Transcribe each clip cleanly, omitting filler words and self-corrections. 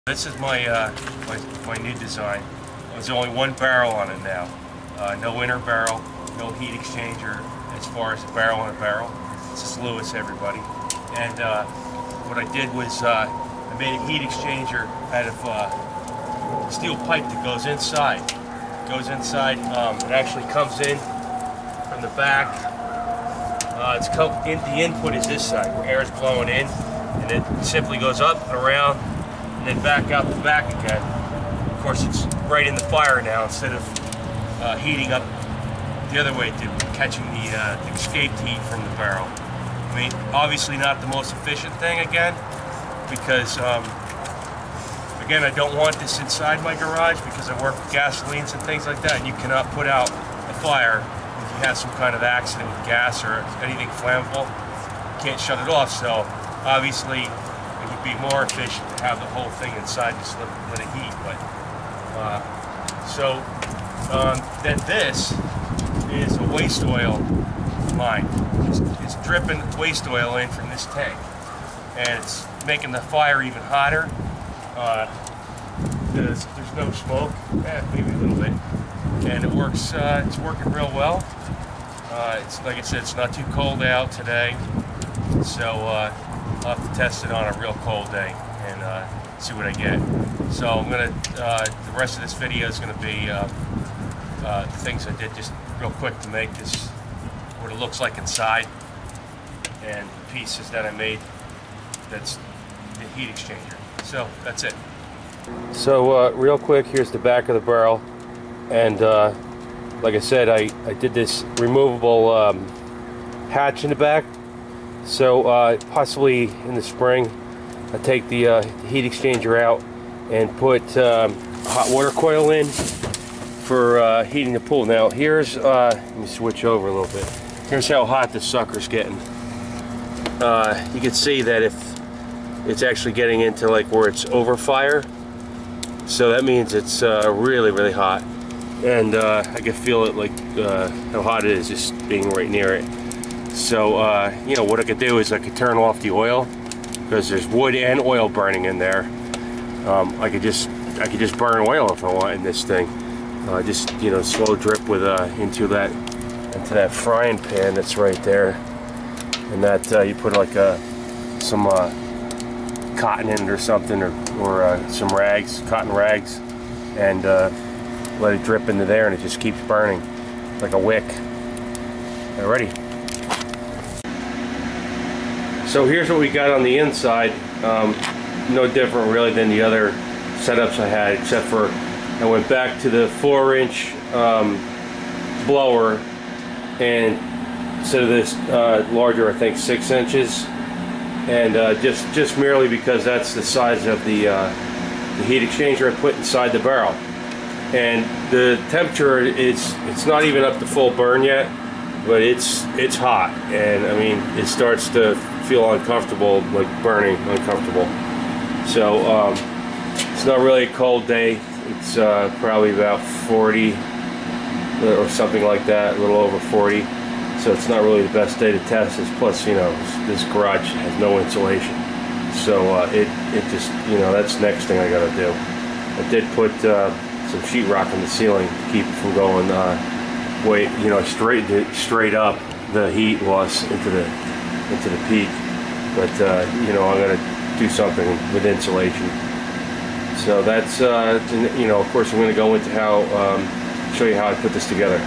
This is my new design. There's only one barrel on it now. No inner barrel, no heat exchanger as far as a barrel in a barrel. This is Lewis, everybody. And what I did was I made a heat exchanger out of steel pipe that goes inside. It actually comes in from the back. The input is this side where air is blowing in, and it simply goes up and around and then back out the back again. Of course, it's right in the fire now instead of heating up the other way, catching the escaped heat from the barrel. I mean, obviously not the most efficient thing again, because again, I don't want this inside my garage because I work with gasolines and things like that, and you cannot put out a fire if you have some kind of accident with gas or anything flammable. You can't shut it off, so obviously it would be more efficient to have the whole thing inside, just let it heat. But then this is a waste oil line. It's dripping waste oil in from this tank, and it's making the fire even hotter. There's no smoke, maybe a little bit, and it works. It's working real well. It's like I said, it's not too cold out today, so I'll have to test it on a real cold day and see what I get. So I'm gonna. The rest of this video is gonna be the things I did just real quick to make this what it looks like inside, and the pieces that I made. That's the heat exchanger. So that's it. So real quick, here's the back of the barrel, and like I said, I did this removable hatch in the back, so possibly in the spring I take the heat exchanger out and put hot water coil in for heating the pool. Now here's, let me switch over a little bit. Here's how hot this sucker's getting. You can see that if it's actually getting into like where it's over fire, so that means it's really hot, and I can feel it, like how hot it is just being right near it. So you know what I could do is I could turn off the oil, because there's wood and oil burning in there. I could just burn oil if I want in this thing. Just, you know, slow drip with into that frying pan that's right there, and that you put like some cotton in it or something, or some rags, cotton rags, and let it drip into there, and it just keeps burning like a wick. Alrighty. So here's what we got on the inside. No different really than the other setups I had, except for I went back to the 4-inch blower, and instead of this larger, I think 6 inches. And just merely because that's the size of the heat exchanger I put inside the barrel, and the temperature, it's not even up to full burn yet, but it's hot, and I mean it starts to feel uncomfortable, like burning uncomfortable. So it's not really a cold day. It's probably about 40 or something like that, a little over 40. So it's not really the best day to test this. Plus, you know, this garage has no insulation, so it just, you know, that's the next thing I got to do. I did put some sheetrock on the ceiling to keep it from going straight up the heat loss into the peak. But you know, I'm gonna do something with insulation. So that's you know, of course, I'm gonna go into how show you how I put this together.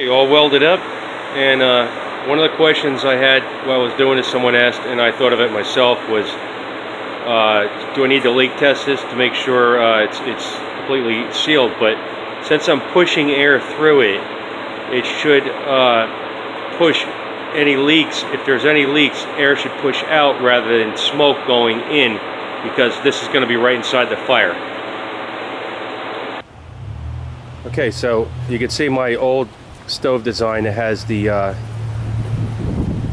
All welded up, and one of the questions I had while I was doing this, someone asked, and I thought of it myself, was do I need to leak test this to make sure it's completely sealed? But since I'm pushing air through it, it should push any leaks. If there's any leaks, air should push out rather than smoke going in because this is going to be right inside the fire. Okay, so you can see my old stove design that has the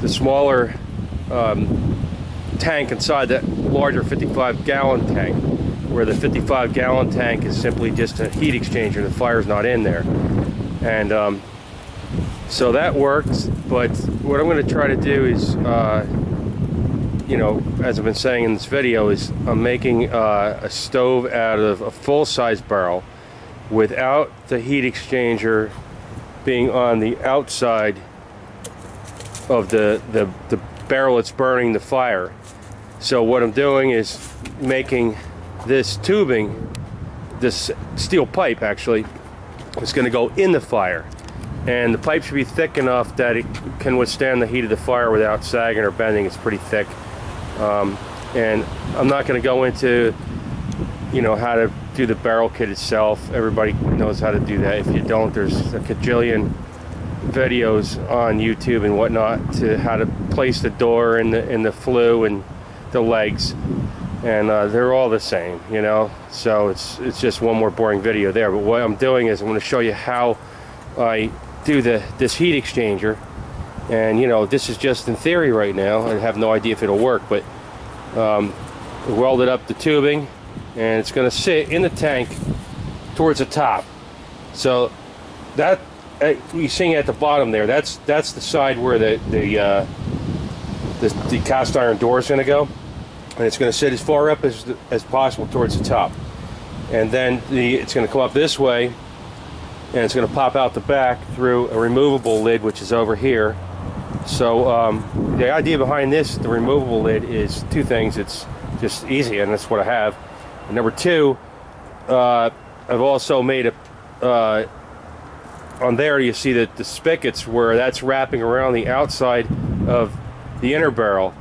smaller tank inside that larger 55-gallon tank, where the 55-gallon tank is simply just a heat exchanger. The fire's not in there, and so that works. But what I'm going to try to do is, you know, as I've been saying in this video, is I'm making a stove out of a full-size barrel without the heat exchanger being on the outside of the barrel that's burning the fire. So what I'm doing is making this tubing, this steel pipe actually, is going to go in the fire, and the pipe should be thick enough that it can withstand the heat of the fire without sagging or bending. It's pretty thick, and I'm not going to go into, you know, how to do the barrel kit itself. Everybody knows how to do that. If you don't, there's a cajillion videos on YouTube and whatnot to how to place the door and the flue and the legs, and they're all the same, you know. So it's just one more boring video there. But what I'm doing is I'm going to show you how I do this heat exchanger, and you know, this is just in theory right now. I have no idea if it'll work, but welded up the tubing, and it's going to sit in the tank towards the top. So that you see at the bottom there, that's the side where the cast iron door is going to go, and it's going to sit as far up as possible towards the top, and then it's going to come up this way, and it's going to pop out the back through a removable lid, which is over here. So the idea behind this, the removable lid, is two things. It's just easy, and that's what I have. And number two, I've also made a on there you see that the spigots, where that's wrapping around the outside of the inner barrel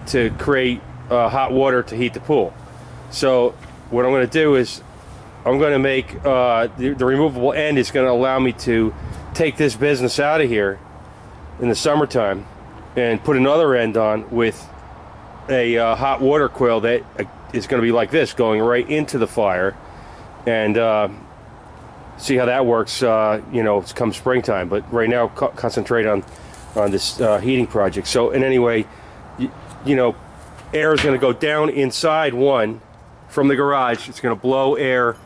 to create hot water to heat the pool. So what I'm going to do is I'm going to make the removable end is going to allow me to take this business out of here in the summertime and put another end on with a hot water coil that is going to be like this, going right into the fire, and see how that works, you know, come springtime. But right now, concentrate on this heating project. So, and anyway, you know, air is going to go down inside one from the garage. It's going to blow air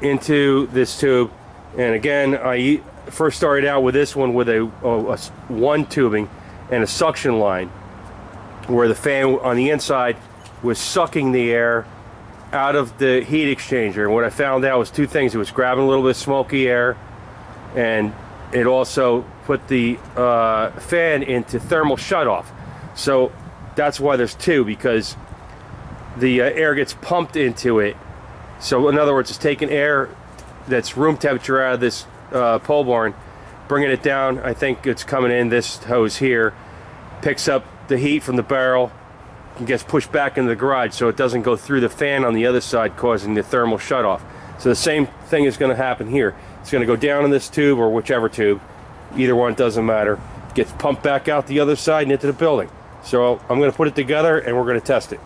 into this tube. And again, I first started out with this one with a one tubing and a suction line, where the fan on the inside was sucking the air out of the heat exchanger. And what I found out was two things. It was grabbing a little bit of smoky air, and it also put the fan into thermal shutoff. So that's why there's two, because the air gets pumped into it. So in other words, it's taking air that's room temperature out of this pole barn, bringing it down. I think it's coming in this hose here, picks up the heat from the barrel and gets pushed back into the garage, so it doesn't go through the fan on the other side, causing the thermal shutoff. So the same thing is going to happen here. It's going to go down in this tube, or whichever tube, either one, doesn't matter, gets pumped back out the other side and into the building. So I'm going to put it together and we're going to test it.